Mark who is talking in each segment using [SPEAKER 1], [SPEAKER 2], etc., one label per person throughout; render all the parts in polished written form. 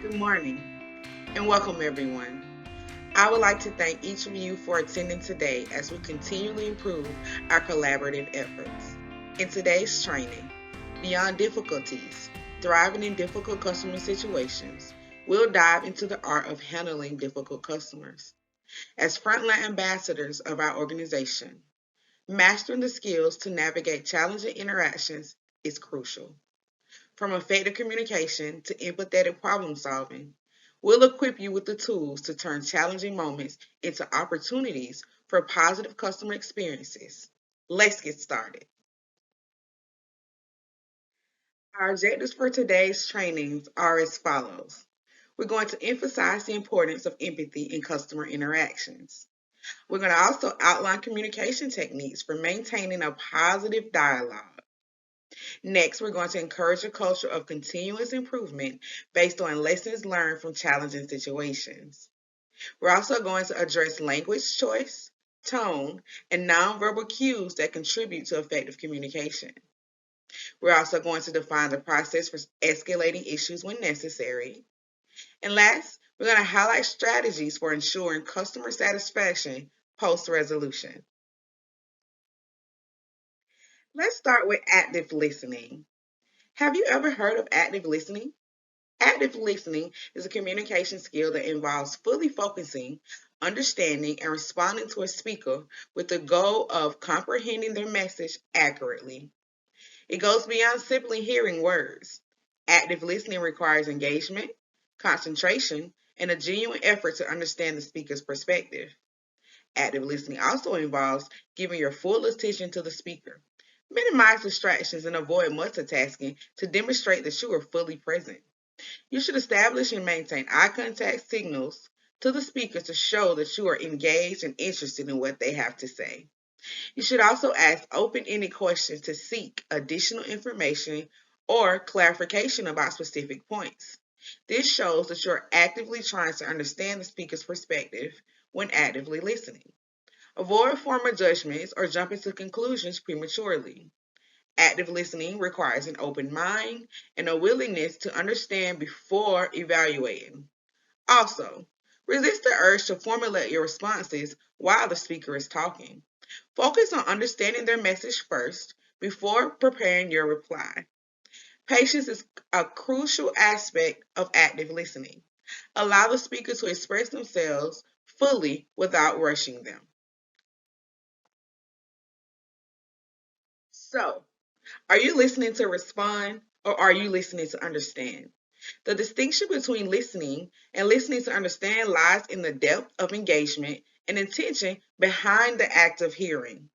[SPEAKER 1] Good morning and welcome everyone. I would like to thank each of you for attending today as we continually improve our collaborative efforts. In today's training, Beyond Difficulties, Thriving in Difficult Customer Situations, we'll dive into the art of handling difficult customers. As frontline ambassadors of our organization, mastering the skills to navigate challenging interactions is crucial. From effective communication to empathetic problem solving, we'll equip you with the tools to turn challenging moments into opportunities for positive customer experiences. Let's get started. Our objectives for today's trainings are as follows. We're going to emphasize the importance of empathy in customer interactions. We're going to also outline communication techniques for maintaining a positive dialogue. Next, we're going to encourage a culture of continuous improvement based on lessons learned from challenging situations. We're also going to address language choice, tone, and nonverbal cues that contribute to effective communication. We're also going to define the process for escalating issues when necessary. And last, we're going to highlight strategies for ensuring customer satisfaction post resolution. Let's start with active listening. Have you ever heard of active listening? Active listening is a communication skill that involves fully focusing, understanding, and responding to a speaker with the goal of comprehending their message accurately. It goes beyond simply hearing words. Active listening requires engagement, concentration, and a genuine effort to understand the speaker's perspective. Active listening also involves giving your full attention to the speaker. Minimize distractions and avoid multitasking to demonstrate that you are fully present. You should establish and maintain eye contact signals to the speaker to show that you are engaged and interested in what they have to say. You should also ask open ended questions to seek additional information or clarification about specific points. This shows that you're actively trying to understand the speaker's perspective when actively listening. Avoid formal judgments or jumping to conclusions prematurely. Active listening requires an open mind and a willingness to understand before evaluating. Also, resist the urge to formulate your responses while the speaker is talking. Focus on understanding their message first before preparing your reply. Patience is a crucial aspect of active listening. Allow the speaker to express themselves fully without rushing them. So, are you listening to respond or are you listening to understand? The distinction between listening and listening to understand lies in the depth of engagement and intention behind the act of hearing.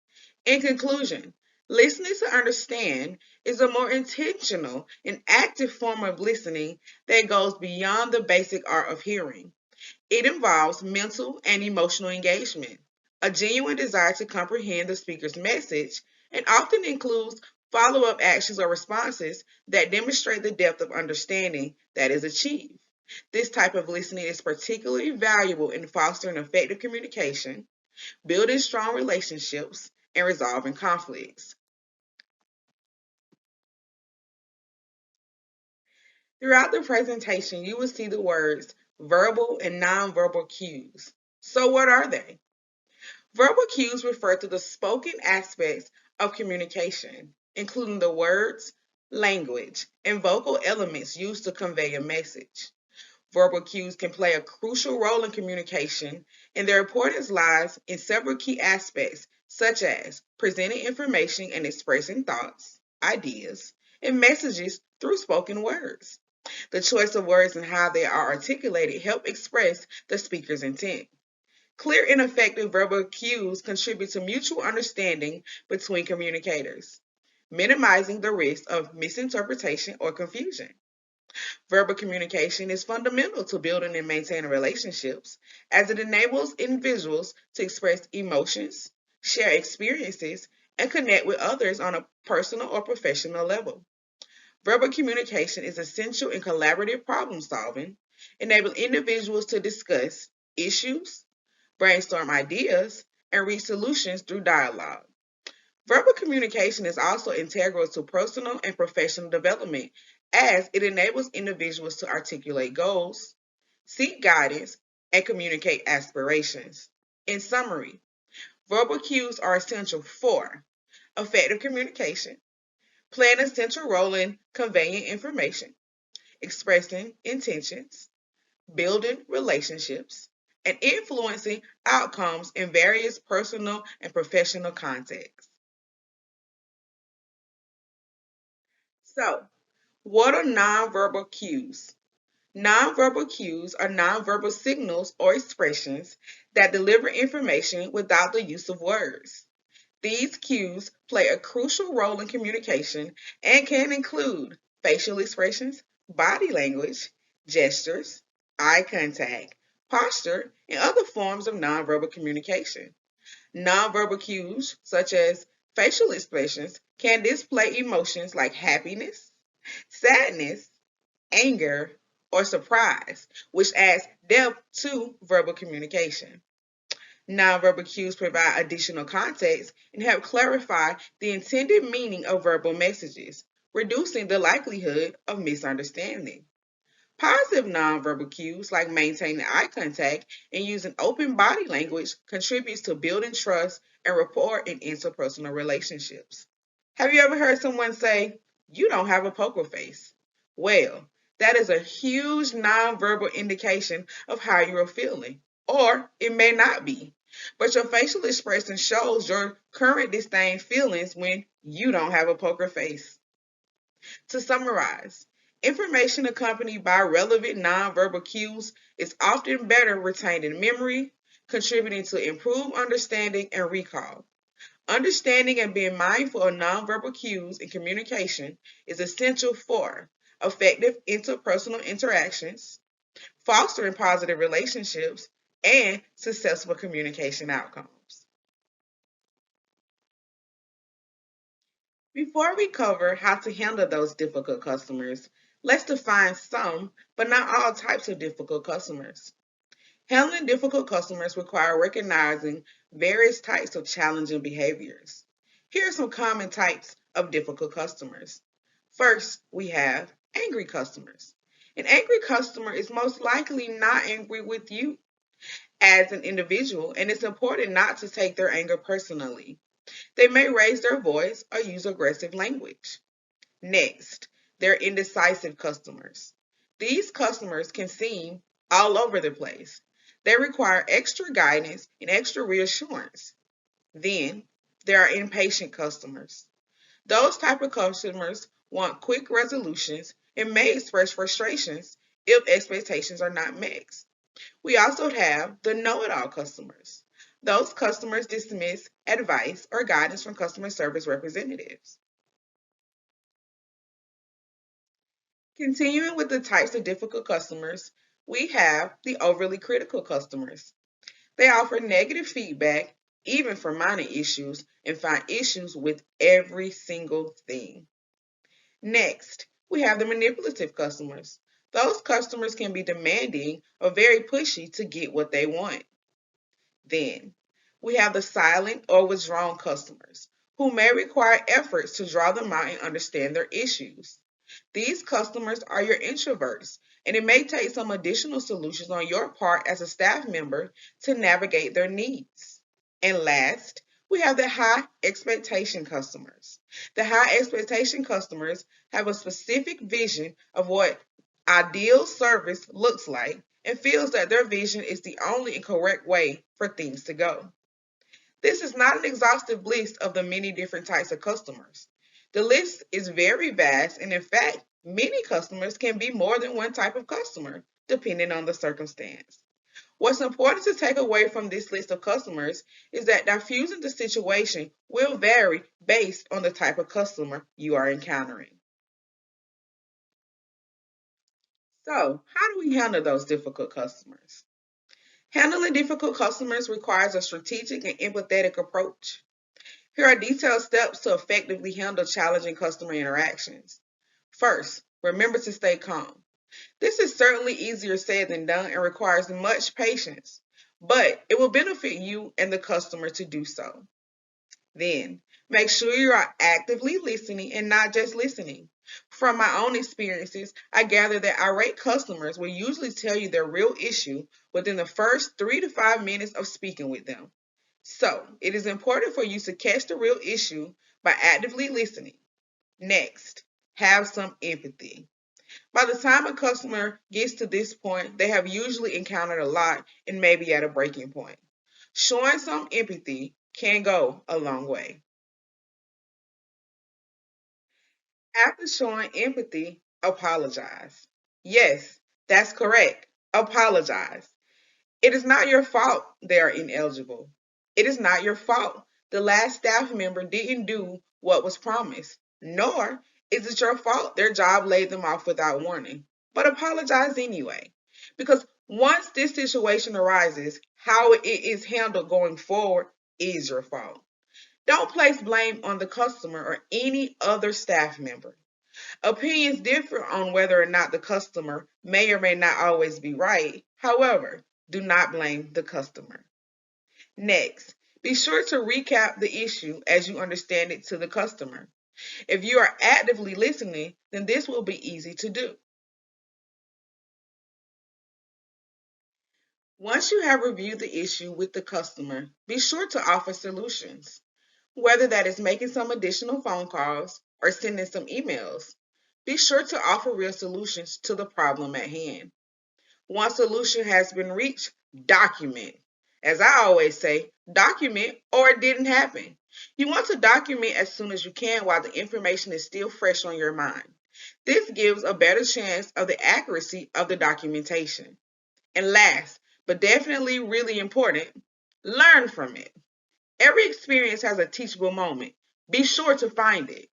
[SPEAKER 1] In conclusion, listening to understand is a more intentional and active form of listening that goes beyond the basic art of hearing. It involves mental and emotional engagement, a genuine desire to comprehend the speaker's message, and often includes follow up actions or responses that demonstrate the depth of understanding that is achieved. This type of listening is particularly valuable in fostering effective communication, building strong relationships, and resolving conflicts. Throughout the presentation, you will see the words verbal and nonverbal cues. So, what are they? Verbal cues refer to the spoken aspects of communication, including the words, language, and vocal elements used to convey a message. Verbal cues can play a crucial role in communication, and their importance lies in several key aspects, such as presenting information and expressing thoughts, ideas, and messages through spoken words. The choice of words and how they are articulated help express the speaker's intent. Clear and effective verbal cues contribute to mutual understanding between communicators, minimizing the risk of misinterpretation or confusion. Verbal communication is fundamental to building and maintaining relationships as it enables individuals to express emotions, share experiences, and connect with others on a personal or professional level. Verbal communication is essential in collaborative problem solving, enabling individuals to discuss issues, brainstorm ideas, and reach solutions through dialogue. Verbal communication is also integral to personal and professional development as it enables individuals to articulate goals, seek guidance, and communicate aspirations. In summary, verbal cues are essential for effective communication, playing a central role in conveying information, expressing intentions, building relationships, and influencing outcomes in various personal and professional contexts. So, what are nonverbal cues? Nonverbal cues are nonverbal signals or expressions that deliver information without the use of words. These cues play a crucial role in communication and can include facial expressions, body language, gestures, eye contact, posture, and other forms of nonverbal communication. Nonverbal cues, such as facial expressions, can display emotions like happiness, sadness, anger, or surprise, which adds depth to verbal communication. Nonverbal cues provide additional context and help clarify the intended meaning of verbal messages, reducing the likelihood of misunderstanding. Positive nonverbal cues like maintaining eye contact and using open body language contributes to building trust and rapport in interpersonal relationships. Have you ever heard someone say, "You don't have a poker face"? Well, that is a huge nonverbal indication of how you are feeling. Or it may not be. But your facial expression shows your current disdain feelings when you don't have a poker face. To summarize, information accompanied by relevant nonverbal cues is often better retained in memory, contributing to improved understanding and recall. Understanding and being mindful of nonverbal cues in communication is essential for effective interpersonal interactions, fostering positive relationships, and successful communication outcomes. Before we cover how to handle those difficult customers, let's define some, but not all types of difficult customers. Handling difficult customers require recognizing various types of challenging behaviors. Here are some common types of difficult customers. First, we have angry customers. An angry customer is most likely not angry with you as an individual, and it's important not to take their anger personally. They may raise their voice or use aggressive language. Next, they're indecisive customers. These customers can seem all over the place. They require extra guidance and extra reassurance. Then, there are impatient customers. Those type of customers want quick resolutions and may express frustrations if expectations are not met. We also have the know-it-all customers. Those customers dismiss advice or guidance from customer service representatives. Continuing with the types of difficult customers, we have the overly critical customers. They offer negative feedback, even for minor issues, and find issues with every single thing. Next, we have the manipulative customers. Those customers can be demanding or very pushy to get what they want. Then, we have the silent or withdrawn customers, who may require efforts to draw them out and understand their issues. These customers are your introverts, and it may take some additional solutions on your part as a staff member to navigate their needs. And last, we have the high expectation customers. The high expectation customers have a specific vision of what ideal service looks like and feels that their vision is the only and correct way for things to go. This is not an exhaustive list of the many different types of customers. The list is very vast, and in fact, many customers can be more than one type of customer, depending on the circumstance. What's important to take away from this list of customers is that diffusing the situation will vary based on the type of customer you are encountering. So, how do we handle those difficult customers? Handling difficult customers requires a strategic and empathetic approach. Here are detailed steps to effectively handle challenging customer interactions. First, remember to stay calm. This is certainly easier said than done and requires much patience, but it will benefit you and the customer to do so. Then, make sure you are actively listening and not just listening. From my own experiences, I gather that irate customers will usually tell you their real issue within the first 3 to 5 minutes of speaking with them. So, it is important for you to catch the real issue by actively listening. Next, have some empathy. By the time a customer gets to this point, they have usually encountered a lot and may be at a breaking point. Showing some empathy can go a long way. After showing empathy, apologize. Yes, that's correct. Apologize. It is not your fault they are ineligible. It is not your fault the last staff member didn't do what was promised, nor is it your fault their job laid them off without warning. But apologize anyway. Because once this situation arises, how it is handled going forward is your fault. Don't place blame on the customer or any other staff member. Opinions differ on whether or not the customer may or may not always be right. However, do not blame the customer. Next, be sure to recap the issue as you understand it to the customer. If you are actively listening, then this will be easy to do. Once you have reviewed the issue with the customer, be sure to offer solutions, whether that is making some additional phone calls or sending some emails. Be sure to offer real solutions to the problem at hand. Once solution has been reached, document. As I always say, document or it didn't happen. You want to document as soon as you can while the information is still fresh on your mind. This gives a better chance of the accuracy of the documentation. And last, but definitely really important, learn from it. Every experience has a teachable moment. Be sure to find it.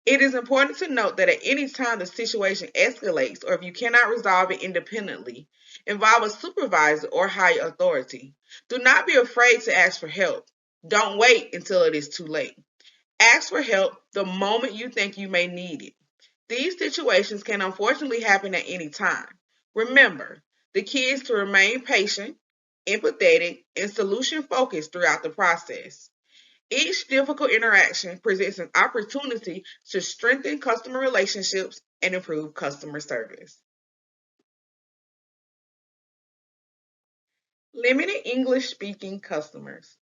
[SPEAKER 1] It is important to note that at any time the situation escalates or if you cannot resolve it independently, involve a supervisor or higher authority. Do not be afraid to ask for help. Don't wait until it is too late. Ask for help the moment you think you may need it. These situations can unfortunately happen at any time. Remember, the key is to remain patient, empathetic, and solution focused throughout the process. Each difficult interaction presents an opportunity to strengthen customer relationships and improve customer service. Limited English speaking customers.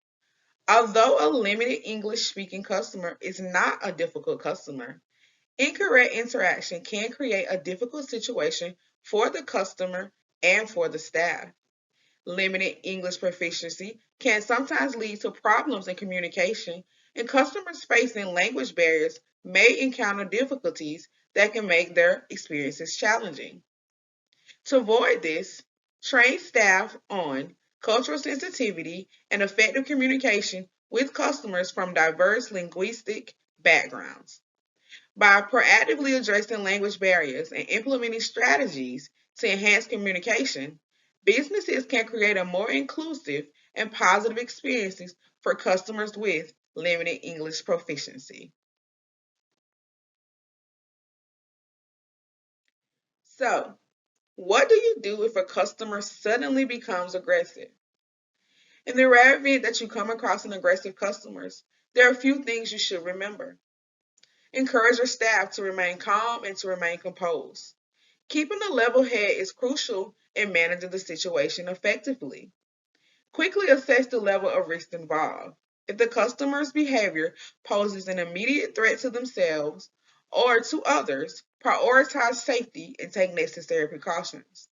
[SPEAKER 1] Although a limited English speaking customer is not a difficult customer, incorrect interaction can create a difficult situation for the customer and for the staff. Limited English proficiency can sometimes lead to problems in communication, and customers facing language barriers may encounter difficulties that can make their experiences challenging. To avoid this, train staff on cultural sensitivity and effective communication with customers from diverse linguistic backgrounds. By proactively addressing language barriers and implementing strategies to enhance communication, businesses can create a more inclusive and positive experiences for customers with limited English proficiency. So, what do you do if a customer suddenly becomes aggressive? In the rare event that you come across an aggressive customer, there are a few things you should remember. Encourage your staff to remain calm and to remain composed. Keeping a level head is crucial in managing the situation effectively. Quickly assess the level of risk involved. If the customer's behavior poses an immediate threat to themselves or to others, prioritize safety and take necessary precautions.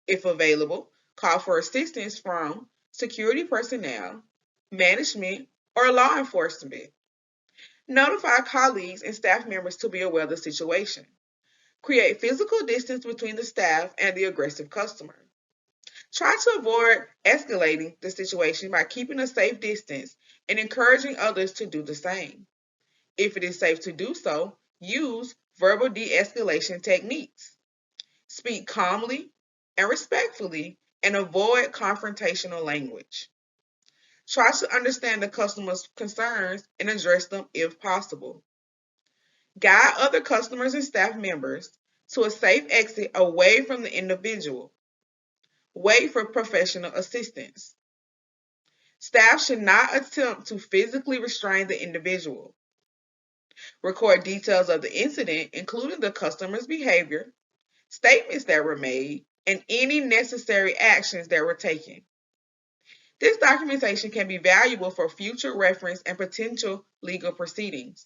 [SPEAKER 1] If available, call for assistance from security personnel, management, or law enforcement. Notify colleagues and staff members to be aware of the situation. Create physical distance between the staff and the aggressive customer. Try to avoid escalating the situation by keeping a safe distance and encouraging others to do the same. If it is safe to do so, use verbal de escalation techniques. Speak calmly and respectfully and avoid confrontational language. Try to understand the customer's concerns and address them if possible. Guide other customers and staff members to a safe exit away from the individual. Wait for professional assistance. Staff should not attempt to physically restrain the individual. Record details of the incident, including the customer's behavior, statements that were made, and any necessary actions that were taken. This documentation can be valuable for future reference and potential legal proceedings.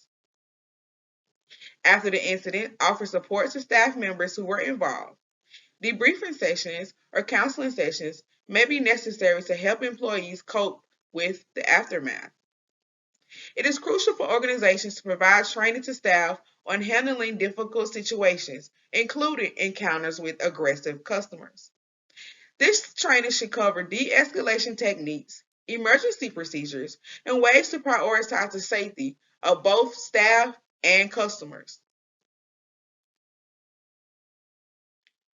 [SPEAKER 1] After the incident, offer support to staff members who were involved. Debriefing sessions or counseling sessions may be necessary to help employees cope with the aftermath. It is crucial for organizations to provide training to staff on handling difficult situations, including encounters with aggressive customers. This training should cover de-escalation techniques, emergency procedures, and ways to prioritize the safety of both staff and customers.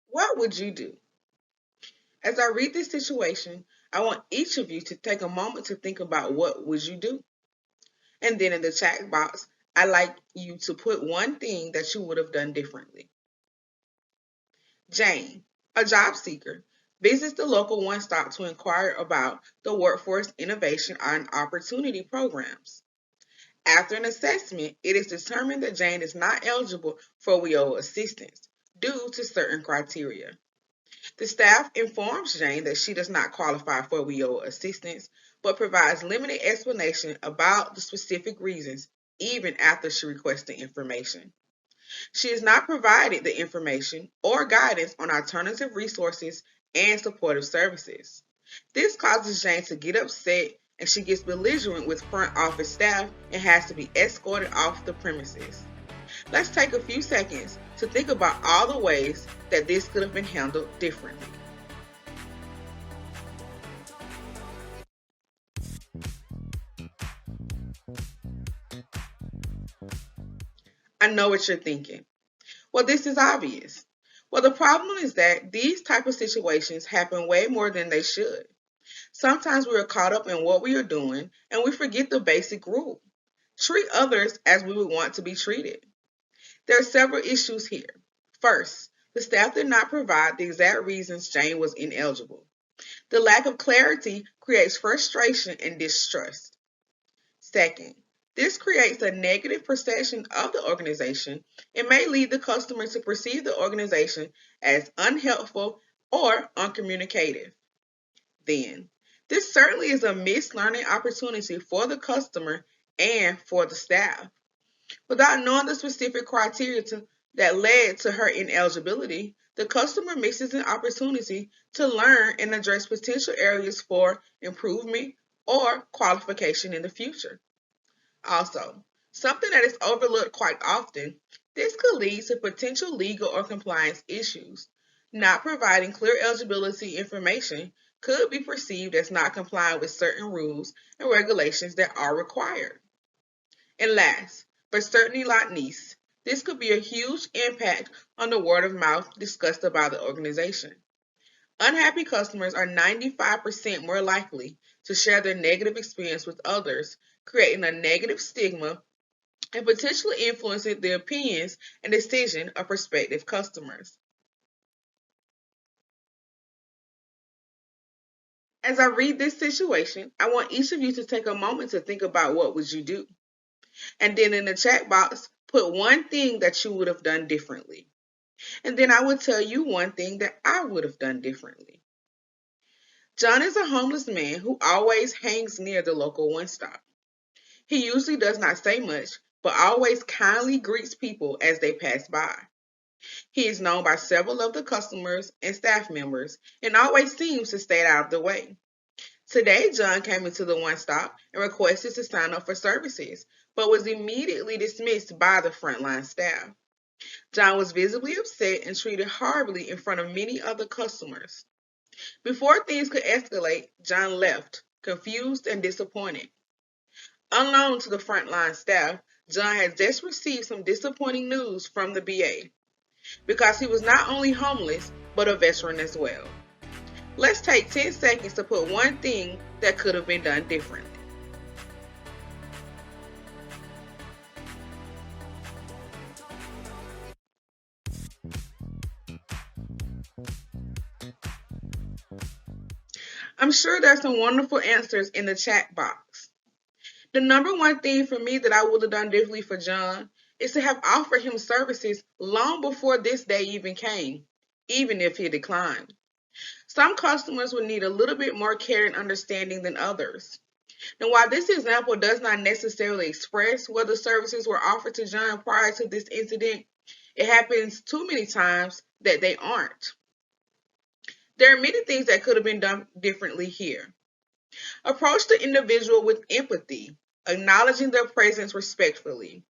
[SPEAKER 1] What would you do? As I read this situation, I want each of you to take a moment to think about what would you do. And then in the chat box, I'd like you to put one thing that you would have done differently. Jane, a job seeker, visits the local one stop to inquire about the workforce innovation and opportunity programs. After an assessment, it is determined that Jane is not eligible for WIOA assistance due to certain criteria. The staff informs Jane that she does not qualify for WIOA assistance, but provides limited explanation about the specific reasons even after she requests the information. She is not provided the information or guidance on alternative resources and supportive services. This causes Jane to get upset and she gets belligerent with front office staff and has to be escorted off the premises. Let's take a few seconds to think about all the ways that this could have been handled differently. I know what you're thinking. Well, this is obvious. Well, the problem is that these type of situations happen way more than they should. Sometimes we are caught up in what we are doing and we forget the basic rule. Treat others as we would want to be treated. There are several issues here. First, the staff did not provide the exact reasons Jane was ineligible. The lack of clarity creates frustration and distrust. Second, this creates a negative perception of the organization and may lead the customer to perceive the organization as unhelpful or uncommunicative. Then, this certainly is a missed learning opportunity for the customer and for the staff. Without knowing the specific criteria that led to her ineligibility, the customer misses an opportunity to learn and address potential areas for improvement or qualification in the future. Also, something that is overlooked quite often, this could lead to potential legal or compliance issues. Not providing clear eligibility information could be perceived as not complying with certain rules and regulations that are required. And last, but certainly not least, this could be a huge impact on the word of mouth discussed about the organization. Unhappy customers are 95% more likely to share their negative experience with others, creating a negative stigma and potentially influencing the opinions and decision of prospective customers. As I read this situation, I want each of you to take a moment to think about what would you do. And then in the chat box, put one thing that you would have done differently. And then I will tell you one thing that I would have done differently. John is a homeless man who always hangs near the local one stop. He usually does not say much, but always kindly greets people as they pass by. He is known by several of the customers and staff members and always seems to stay out of the way. Today, John came into the one stop and requested to sign up for services, but was immediately dismissed by the frontline staff. John was visibly upset and treated horribly in front of many other customers. Before things could escalate, John left, confused and disappointed. Unknown to the frontline staff, John had just received some disappointing news from the BA because he was not only homeless, but a veteran as well. Let's take 10 seconds to put one thing that could have been done differently. I'm sure there's some wonderful answers in the chat box. The number one thing for me that I would have done differently for John is to have offered him services long before this day even came, even if he declined. Some customers would need a little bit more care and understanding than others. Now, while this example does not necessarily express whether services were offered to John prior to this incident, it happens too many times that they aren't. There are many things that could have been done differently here. Approach the individual with empathy, acknowledging their presence respectfully.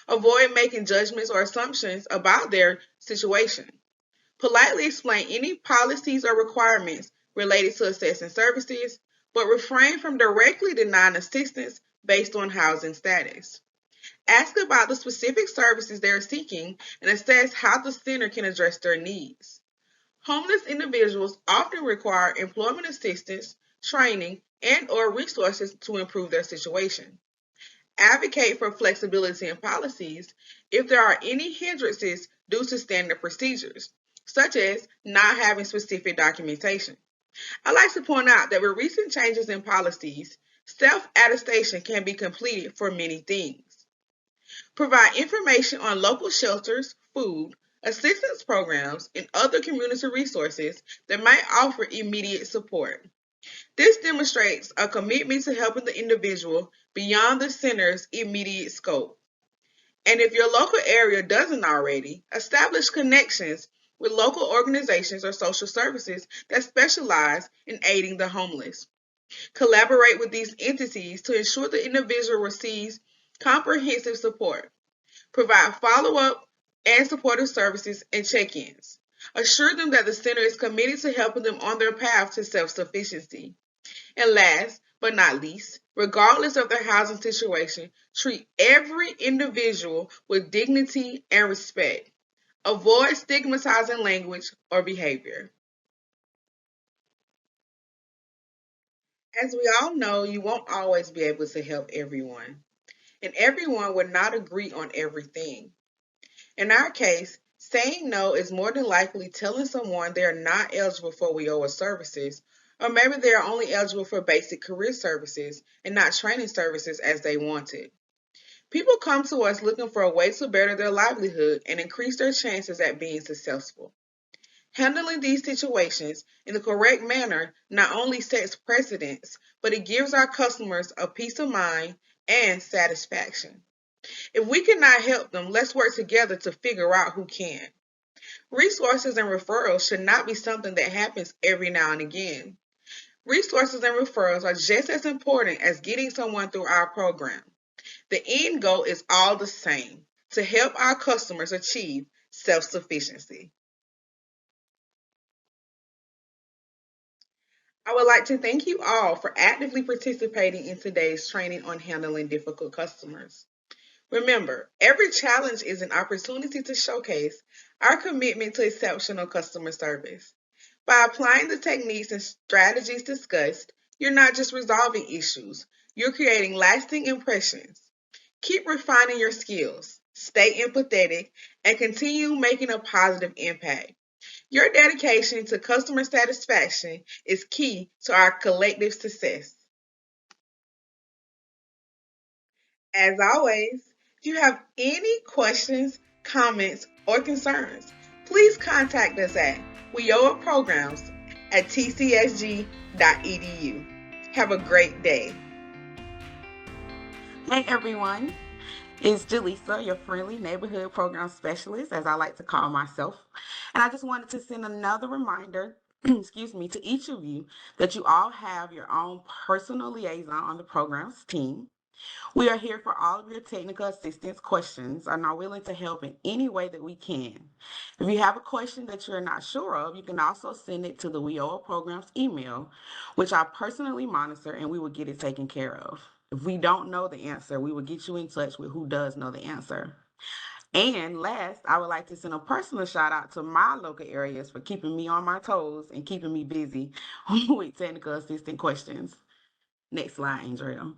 [SPEAKER 1] Avoid making judgments or assumptions about their situation. Politely explain any policies or requirements related to assessing services, but refrain from directly denying assistance based on housing status. Ask about the specific services they are seeking and assess how the center can address their needs. Homeless individuals often require employment assistance, training, and or resources to improve their situation. Advocate for flexibility in policies if there are any hindrances due to standard procedures, such as not having specific documentation. I like to point out that with recent changes in policies, self-attestation can be completed for many things. Provide information on local shelters, food, assistance programs, and other community resources that might offer immediate support. This demonstrates a commitment to helping the individual beyond the center's immediate scope. And if your local area doesn't already, establish connections with local organizations or social services that specialize in aiding the homeless. Collaborate with these entities to ensure the individual receives comprehensive support. Provide follow up and supportive services and check ins. Assure them that the center is committed to helping them on their path to self sufficiency. And last but not least, regardless of their housing situation, treat every individual with dignity and respect. Avoid stigmatizing language or behavior. As we all know, you won't always be able to help everyone, and everyone will not agree on everything. In our case, saying no is more than likely telling someone they are not eligible for WIOA services, or maybe they are only eligible for basic career services and not training services as they wanted. People come to us looking for a way to better their livelihood and increase their chances at being successful. Handling these situations in the correct manner not only sets precedents, but it gives our customers a peace of mind and satisfaction. If we cannot help them, let's work together to figure out who can. Resources and referrals should not be something that happens every now and again. Resources and referrals are just as important as getting someone through our program. The end goal is all the same, to help our customers achieve self sufficiency. I would like to thank you all for actively participating in today's training on handling difficult customers. Remember, every challenge is an opportunity to showcase our commitment to exceptional customer service. By applying the techniques and strategies discussed, you're not just resolving issues, you're creating lasting impressions. Keep refining your skills, stay empathetic, and continue making a positive impact. Your dedication to customer satisfaction is key to our collective success. As always, if you have any questions, comments, or concerns, please contact us at WIOAprograms at tcsg.edu. Have a great day. Hey everyone, it's Jaleasa, your friendly neighborhood program specialist, as I like to call myself. And I just wanted to send another reminder, excuse me, to each of you that you all have your own personal liaison on the program's team. We are here for all of your technical assistance questions and are willing to help in any way that we can. If you have a question that you're not sure of, you can also send it to the WIOA Programs email, which I personally monitor and we will get it taken care of. If we don't know the answer, we will get you in touch with who does know the answer. And last, I would like to send a personal shout out to my local areas for keeping me on my toes and keeping me busy with technical assistant questions. Next slide, Andrea.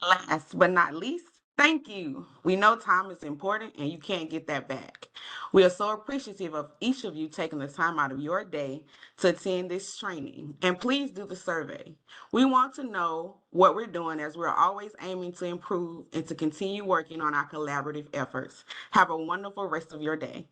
[SPEAKER 1] Last but not least, Thank you. We know time is important and you can't get that back. We are so appreciative of each of you taking the time out of your day to attend this training. And please do the survey. We want to know what we're doing as we're always aiming to improve and to continue working on our collaborative efforts. Have a wonderful rest of your day.